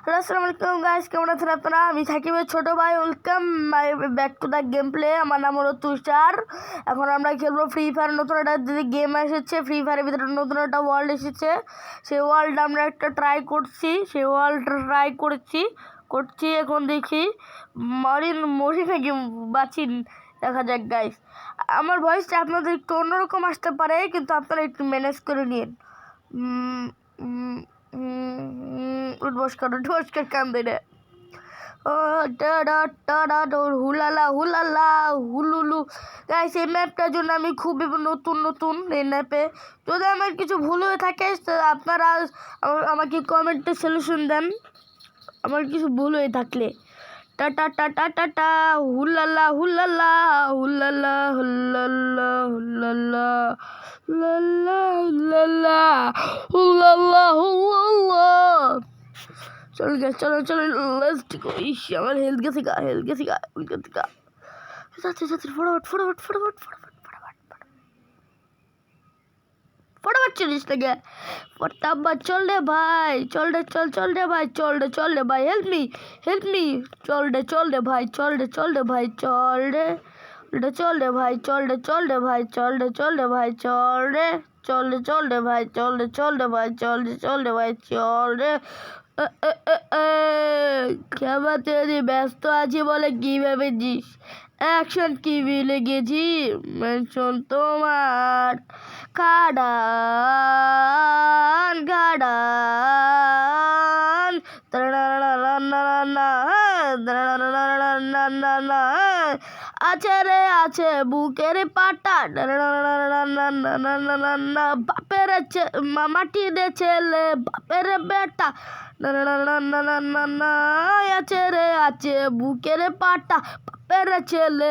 আসসালামু আলাইকুম গাইস, কেমন আছেন আপনারা? আমি সাকিবের ছোট ভাই। Welcome my back to the game play. আমার নাম হলো তুষার। এখন আমরা খেলবো ফ্রি ফায়ার। নতুন একটা গেম এসেছে, ফ্রি ফায়ারের ভিতরে নতুন একটা ওয়ার্ল্ড এসেছে। সেই ওয়ার্ল্ড আমরা একটা ট্রাই করছি, করছি এখন দেখি মরি নাকি বাঁচি, দেখা যাক গাইস। আমার ভয়েসটা আপনাদের একটু অন্যরকম আসতে পারে, কিন্তু আপনারা একটু ম্যানেজ করে নিন। উঠবস্কার কান্দে রে। হুলালা হুলালা হুলুলু গাইস, এই ম্যাপটার জন্য আমি খুবই নতুন এই ম্যাপে। যদি আমার কিছু ভুল হয়ে থাকে আপনারা আমাকে কমেন্টে সলিউশন দেন, আমার কিছু ভুল হয়ে থাকলে। টাটা টাটা টাটা হুলালা হুলালা হুলালা হুলালা হুলালা হুলালা হুলালা হুলালা হুলালা। চলো গেছে, চলো লেটস গো। ইস, আমার হেলথ গেছে গা। যাচ্ছে ফটাফট চলিস লাগে ফটাফট। চল রে ভাই, চল রে ভাই, হেল্প মি। চল রে ভাই, চল রে ভাই, চল রে ভাই, চল রে ভাই, চল রে ভাই, চল রে। ক্ষমা তেরি, ব্যস্ত আছি বলে কি ভেবেছিস? অ্যাকশন কি ভুলে গেছি? মেনশন তোমার গাড়ান আছে রে আছে বুকের পাটা, বাপের মাটির ছেলে বাপের বেটা, আছে রে আছে বুকের পাটা, বাপের ছেলে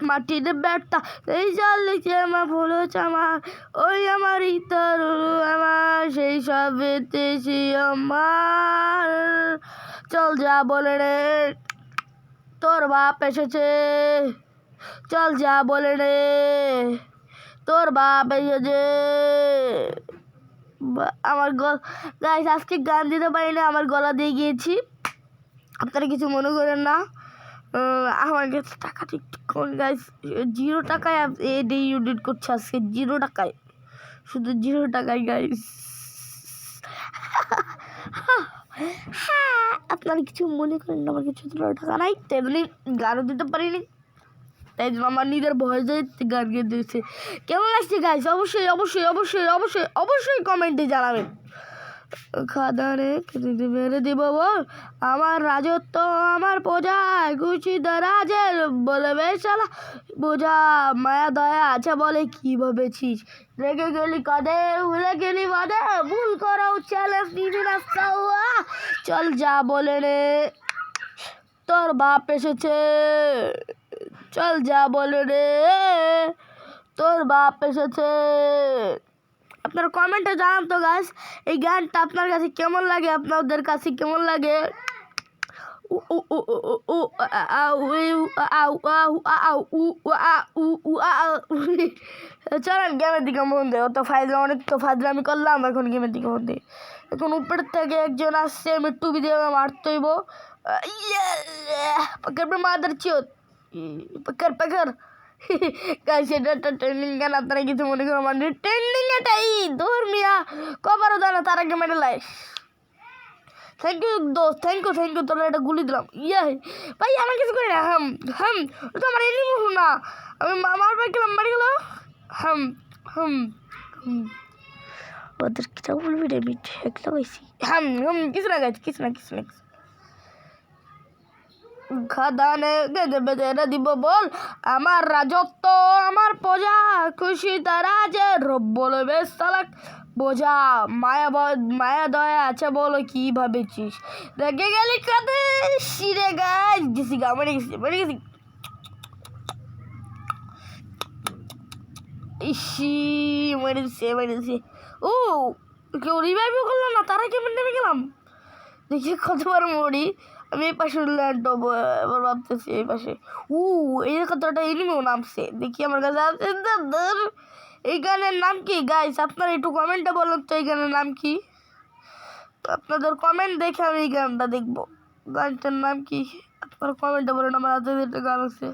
মাটির বেটা। এই জল লিখে আমার ভুল হচ্ছে আমার, ওই আমার ইতর আমার, সেই সব বেতেছি আমার। চল যা বলে রে, তোর বাপ এসেছে। চল যা বলে রে, তোর বাপ এসেছে। আমার গাইস আজকে গান দিতে পারি না, আমার গলা দিয়ে গিয়েছি, আপনারা কিছু মনে করেন না। আমার কাছে টাকা ঠিক কোন গাইস, 0 টাকায় এডিট করছে আজকে, 0 টাকায়, শুধু 0 টাকায় গাইস। আপনারা কিছু মনে করেন না, আমার কিছু টাকা নাই, তেমনি গানও দিতে পারিনি, তাই জন্য আমার নিজের ভয়েসে গান গিয়ে দিয়েছে। কেমন লাগছে গাইস? অবশ্যই কমেন্টে জানাবেন। খাদানে মেরে দিব বল, আমার রাজত্ব আমার প্রজা, খুশি রাজের বলবে শালা বোঝা, মায়া দয়া আছে বলে কি ভেবেছিস? রেগে গেলি কাঁদে, ভুলে গেলি বাদে, ভুল করাও চ্যালেঞ্জ নিবি না। চল যা বলে রে, তোর বাপ এসেছে। চল যা বলে রে, তোর বাপ এসেছে। আপনার কমেন্টে জানান তো গাইস, এই গানটা আপনার কাছে কেমন লাগে, আপনাদের কাছে কেমন লাগে? চলেন গেমের দিকে মন দেয়, অত অনেক তো ফাইজলামি করলাম, এখন গেমের দিকে মন দেয়। এখন উপর থেকে একজন আসছে, আমি টুবি দিয়ে মারতেইব। মাদার চিওত পাকার গাইস, এটা একটা ট্রেন্ডিং গান, আপনারা কিছু মনে করো, মানে ট্রেন্ডিং এটাই দূর মিয়া, কবারও জানা তার আগে মেডেল। থ্যাংক ইউ দোস্ত, থ্যাংক ইউ। তোরা এটা গুলি দিলাম। ভাই আমার কিছু করি না। তো আমার এনিমি না, আমি আমার ভাই গেলাম, মারি গেল। ওদের কিছু বলবি রে, আমি ঠেক লাগাইছি। কিছু না গাইছি, কিছু না। খাদানে বেঁধে দিব বল, আমার রাজত্ব আমার প্রজা, খুশি তারা যে রব বলবে সালাক বোঝা, মায়া দয়া আছে বলো কি ভাবেছিস? রেগে গেলি কাঁদে শিরে গাছ গেছি গা, মরে গেছি। ইসি মেরেছে। ও কেউ রিভাইভও করলো না, তারা কেমন নেমে গেলাম দেখি কতবার মরি। আমি এই পাশে ল্যান্ড হবো, এবার ভাবতেছি এই পাশে। এই কতটা এনিমিও নামছে, দেখি আমার কাছে আছে। এই গানের নাম কি গাইস? আপনারা একটু কমেন্টে বলুন তো এই গানের নাম কি। আপনাদের কমেন্ট দেখে আমি এই গানটা দেখবো। গানটার নাম কি আপনারা কমেন্টে বলেন। আমার হাতে একটা গান আছে,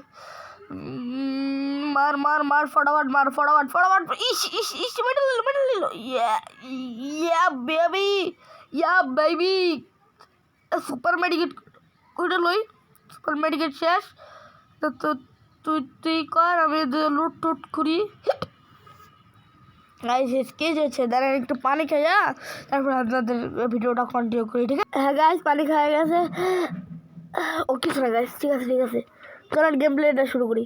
মার মার মার ফটাফট মার ফটাফট ফটাফট, ইস ইস ইস মেডেল নিল, ya baby, ya baby. Super মেডিকেট ওইটা লই, সুপার মেডিকেট শেষ। তো তুই কর, আমি লুট টুট করি। গাইস স্কেচ হচ্ছে, দাঁড়ান একটু পানি খাইয়া তারপর আপনাদের ভিডিওটা কন্টিনিউ করি, ঠিক আছে? হ্যাঁ গাইস পানি খাওয়া গেছে, ও কিছু না গাইস, ঠিক আছে ঠিক আছে, চলেন গেম প্লেটা শুরু করি।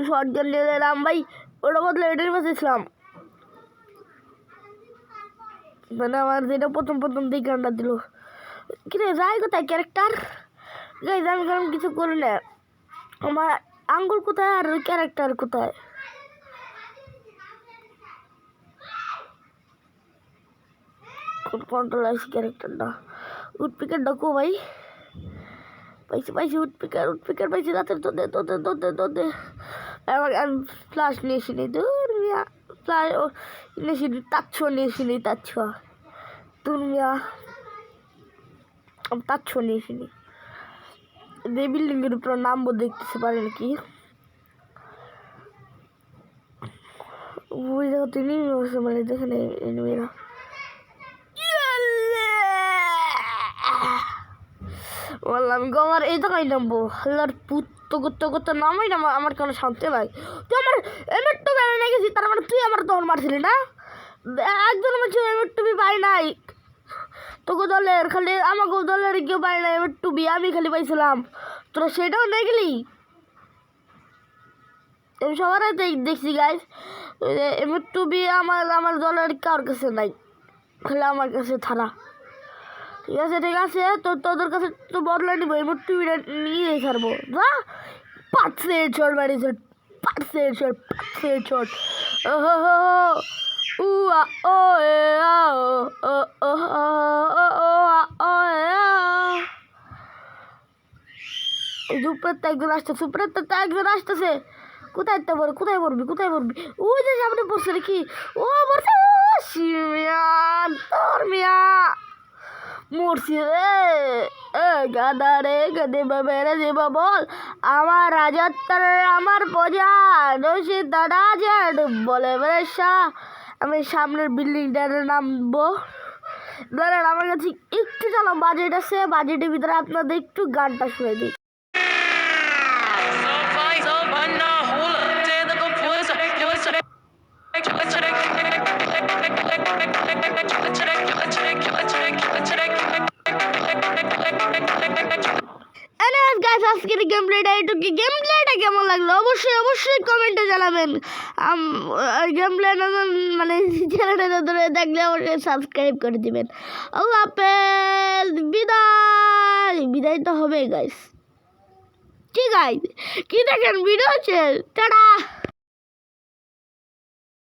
শর্ট গান নিয়ে এলাম ভাই, ওটা বদলে এটার পাশে ছিলাম, মানে আমার যেটা প্রথম দিক গানটা দিল। কিরে যাই কোথায় ক্যারেক্টার? গাইস আমি কারণ কিছু করি না, আমার আঙ্গুল কোথায় আর ক্যারেক্টার কোথায়? কন্ট্রোল আছে ক্যারেক্টারটা। উডপিকার ডাকো ভাই, পাইছি উডপিকার পাইছি, রাতের তোদের আমার ফ্লাশ নিয়েছিনি, দূর মিয়া ফ্লাশ নিয়েছিনি, তাচ্ছ নিয়েছিনি, তাচ্ছ দূর মিয়া, আমি তাচ্ছ নিয়েছিনি। এই বিল্ডিংয়ের উপর নামবো, দেখতেতে পারেন কি ওই জায়গা তিনি মানে দেখেন এনিমিরা। বললাম আমার এই জায়গায় নামবো, হাল্লার পুত করতে নামাই না, আমার কোনো শান্তি নাই। তুই আমার এমএর টুবি এনে গেছি, তার মানে তুই আমার তখন মারছিলি না? একজন বলছে এমএর টুবি পাই নাই, তোকে দলের খালি আমাকে দলের কেউ পাই নাই এমএর টুবি, আমি খালি পাইছিলাম, তোরা সেটাও নিয়ে গেলি। আমি সবার দেখছি গাইস, এমএর টুবি আমার দলের কার কাছে নাই, খালি আমার কাছে থানা। ঠিক আছে তো তোদের কাছে তো বদলা নিব, এবার টুবিটা নিয়ে ছাড়বো। যা পাঁচশে চট বাড়িছে, পাঁচশে চট ও ও সুপ্রত্যা একজন আসতেছে, সুপ্রত্যা একজন আসতেছে। কোথায় কোথায় পড়বি? ওই যে সামনে পড়ছে নাকি? ও পড়ছে, তোর মিয়া মরছি রে, গাদা রে গদে বেড়ে দেব বল, আমার রাজত্বের আমার প্রজা রশিদ রাজের বলে বেশা। আমি সামনের বিল্ডিংটার নামবো, ধরেন আমার কাছে একটু চলো বাজেট আছে, বাজেটের ভিতরে আপনাদের একটু গানটা শুনে দিই। আজকের গেমপ্লেটা এটুকু। গেমপ্লেটা কেমন লাগলো অবশ্যই কমেন্টে জানাবেন। গেমপ্লে মানে চ্যানেলটা ধরে দেখলে অবশ্যই সাবস্ক্রাইব করে দিবেন। আল্লাহ হাফেজ, বিদায় তো হবে গাইস, ঠিক আছে কি দেখেন ভিডিও হচ্ছে, টাটা।